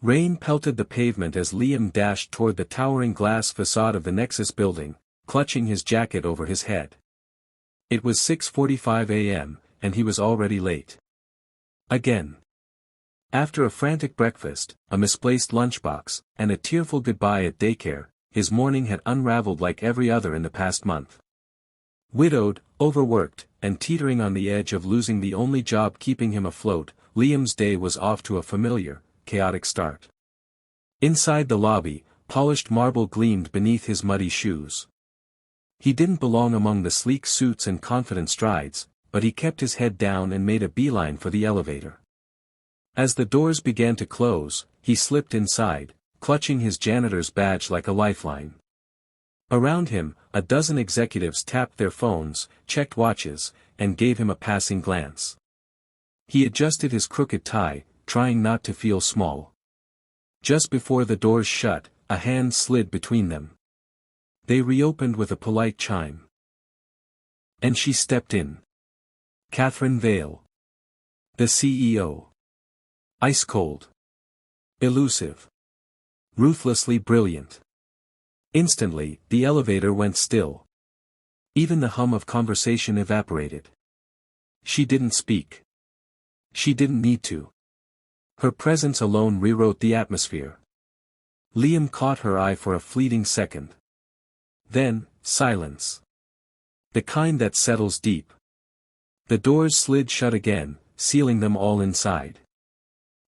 Rain pelted the pavement as Liam dashed toward the towering glass facade of the Nexus building, clutching his jacket over his head. It was 6:45 a.m., and he was already late. Again. After a frantic breakfast, a misplaced lunchbox, and a tearful goodbye at daycare, his morning had unraveled like every other in the past month. Widowed, overworked, and teetering on the edge of losing the only job keeping him afloat, Liam's day was off to a familiar, chaotic start. Inside the lobby, polished marble gleamed beneath his muddy shoes. He didn't belong among the sleek suits and confident strides, but he kept his head down and made a beeline for the elevator. As the doors began to close, he slipped inside, clutching his janitor's badge like a lifeline. Around him, a dozen executives tapped their phones, checked watches, and gave him a passing glance. He adjusted his crooked tie, trying not to feel small. Just before the doors shut, a hand slid between them. They reopened with a polite chime. And she stepped in. Catherine Vale. The CEO. Ice cold. Elusive. Ruthlessly brilliant. Instantly, the elevator went still. Even the hum of conversation evaporated. She didn't speak. She didn't need to. Her presence alone rewrote the atmosphere. Liam caught her eye for a fleeting second. Then, silence. The kind that settles deep. The doors slid shut again, sealing them all inside.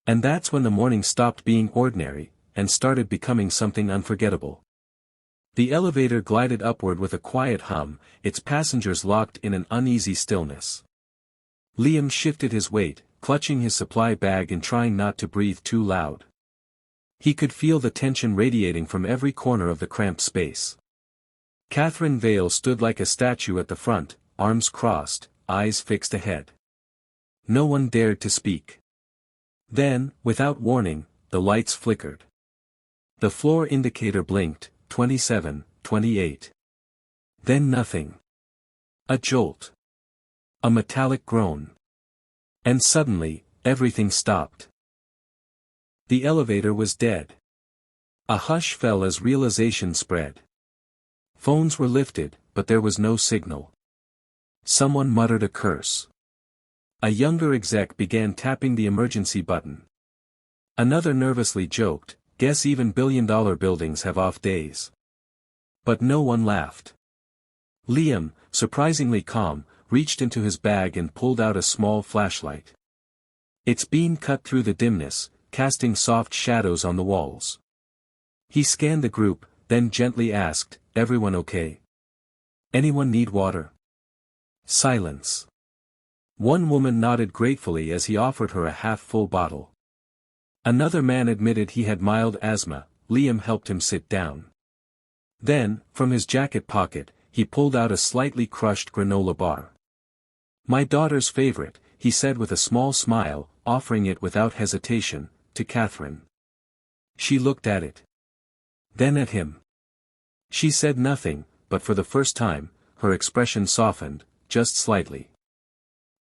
And that's when the morning stopped being ordinary, and started becoming something unforgettable. The elevator glided upward with a quiet hum, its passengers locked in an uneasy stillness. Liam shifted his weight, clutching his supply bag and trying not to breathe too loud. He could feel the tension radiating from every corner of the cramped space. Catherine Vale stood like a statue at the front, arms crossed, eyes fixed ahead. No one dared to speak. Then, without warning, the lights flickered. The floor indicator blinked, 27, 28. Then nothing. A jolt. A metallic groan. And suddenly, everything stopped. The elevator was dead. A hush fell as realization spread. Phones were lifted, but there was no signal. Someone muttered a curse. A younger exec began tapping the emergency button. Another nervously joked, "Guess even billion-dollar buildings have off days." But no one laughed. Liam, surprisingly calm, reached into his bag and pulled out a small flashlight. Its beam cut through the dimness, casting soft shadows on the walls. He scanned the group, then gently asked, "Everyone okay? Anyone need water?" Silence. One woman nodded gratefully as he offered her a half-full bottle. Another man admitted he had mild asthma. Liam helped him sit down. Then, from his jacket pocket, he pulled out a slightly crushed granola bar. "My daughter's favorite," he said with a small smile, offering it without hesitation, to Catherine. She looked at it. Then at him. She said nothing, but for the first time, her expression softened, just slightly.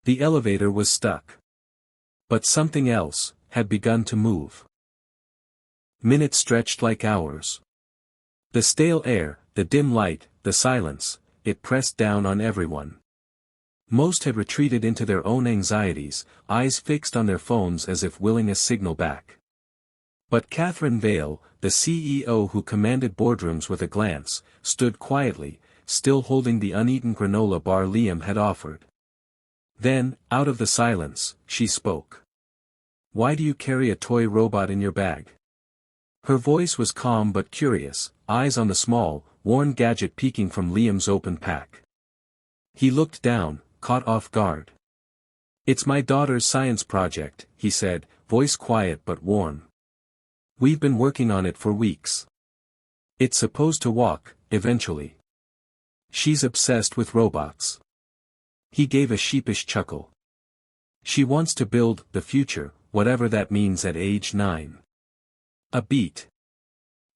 The elevator was stuck. But something else had begun to move. Minutes stretched like hours. The stale air, the dim light, the silence, it pressed down on everyone. Most had retreated into their own anxieties, eyes fixed on their phones as if willing a signal back. But Catherine Vale, the CEO who commanded boardrooms with a glance, stood quietly, still holding the uneaten granola bar Liam had offered. Then, out of the silence, she spoke. "Why do you carry a toy robot in your bag?" Her voice was calm but curious, eyes on the small, worn gadget peeking from Liam's open pack. He looked down, caught off guard. "It's my daughter's science project," he said, voice quiet but warm. "We've been working on it for weeks. It's supposed to walk, eventually. She's obsessed with robots." He gave a sheepish chuckle. "She wants to build the future, whatever that means at age 9. A beat.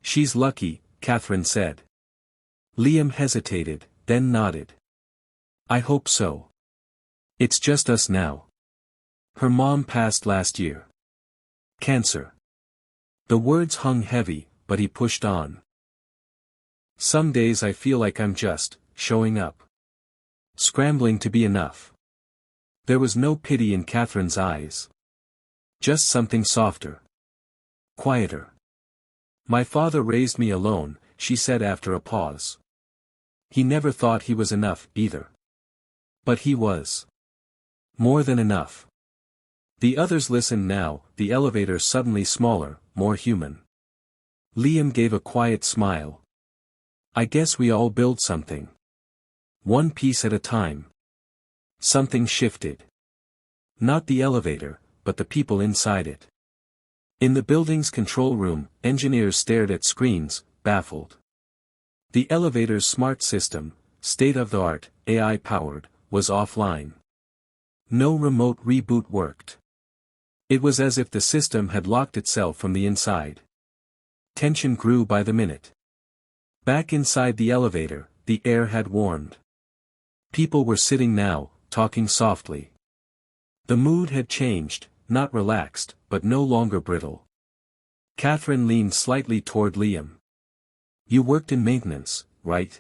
She's lucky," Catherine said. Liam hesitated, then nodded. "I hope so. It's just us now. Her mom passed last year. Cancer. The words hung heavy, but he pushed on. Some days I feel like I'm just showing up. Scrambling to be enough. There was no pity in Catherine's eyes. Just something softer. Quieter. My father raised me alone, she said after a pause. He never thought he was enough, either. But he was. More than enough. The others listened now, the elevator suddenly smaller, more human. Liam gave a quiet smile. I guess we all build something. One piece at a time. Something shifted. Not the elevator, but the people inside it. In the building's control room, engineers stared at screens, baffled. The elevator's smart system, state-of-the-art, AI-powered, was offline. No remote reboot worked. It was as if the system had locked itself from the inside. Tension grew by the minute. Back inside the elevator, the air had warmed. People were sitting now, talking softly. The mood had changed, not relaxed, but no longer brittle. Catherine leaned slightly toward Liam. You worked in maintenance, right?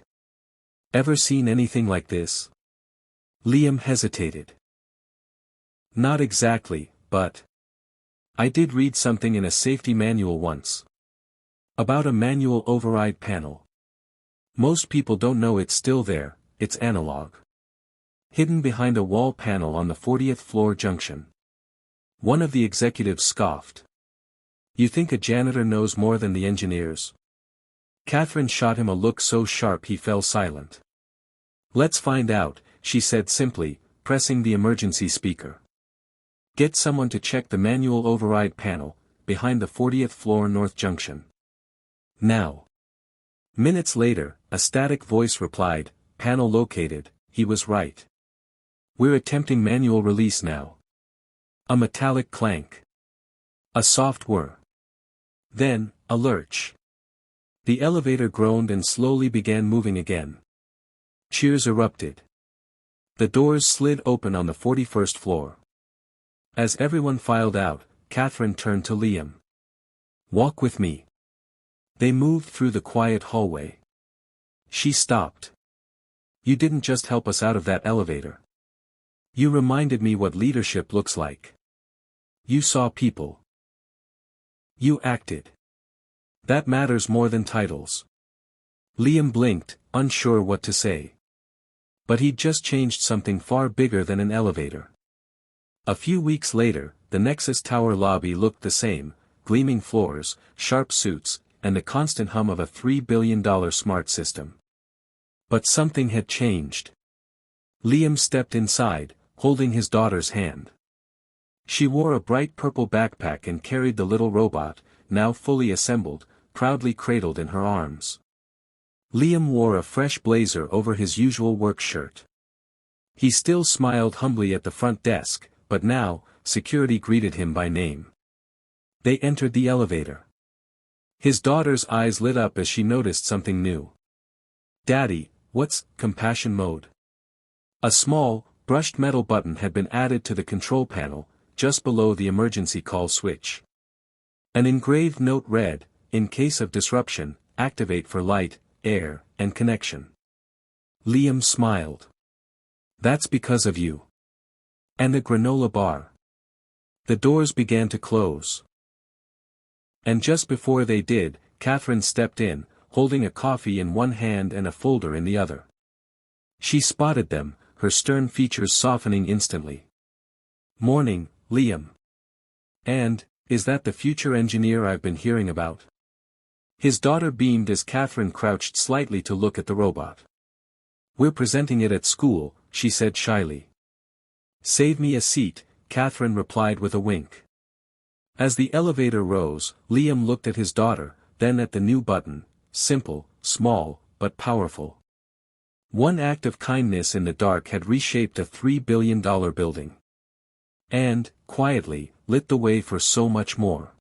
Ever seen anything like this? Liam hesitated. Not exactly, but I did read something in a safety manual once. About a manual override panel. Most people don't know it's still there, it's analog. Hidden behind a wall panel on the 40th floor junction. One of the executives scoffed. You think a janitor knows more than the engineers? Catherine shot him a look so sharp he fell silent. Let's find out, she said simply, pressing the emergency speaker. Get someone to check the manual override panel, behind the 40th floor north junction. Now. Minutes later, a static voice replied, panel located, he was right. We're attempting manual release now. A metallic clank. A soft whir. Then, a lurch. The elevator groaned and slowly began moving again. Cheers erupted. The doors slid open on the 41st floor. As everyone filed out, Catherine turned to Liam. Walk with me. They moved through the quiet hallway. She stopped. You didn't just help us out of that elevator. You reminded me what leadership looks like. You saw people. You acted. That matters more than titles. Liam blinked, unsure what to say. But he'd just changed something far bigger than an elevator. A few weeks later, the Nexus Tower lobby looked the same, gleaming floors, sharp suits, and the constant hum of a $3 billion smart system. But something had changed. Liam stepped inside, holding his daughter's hand. She wore a bright purple backpack and carried the little robot, now fully assembled, proudly cradled in her arms. Liam wore a fresh blazer over his usual work shirt. He still smiled humbly at the front desk, but now, security greeted him by name. They entered the elevator. His daughter's eyes lit up as she noticed something new. Daddy, what's compassion mode? A small, brushed metal button had been added to the control panel, just below the emergency call switch. An engraved note read, in case of disruption, activate for light, air, and connection. Liam smiled. That's because of you. And the granola bar. The doors began to close. And just before they did, Catherine stepped in, holding a coffee in one hand and a folder in the other. She spotted them, her stern features softening instantly. Morning, Liam. And, is that the future engineer I've been hearing about? His daughter beamed as Catherine crouched slightly to look at the robot. We're presenting it at school, she said shyly. Save me a seat, Catherine replied with a wink. As the elevator rose, Liam looked at his daughter, then at the new button, simple, small, but powerful. One act of kindness in the dark had reshaped a $3 billion building. And, quietly, lit the way for so much more.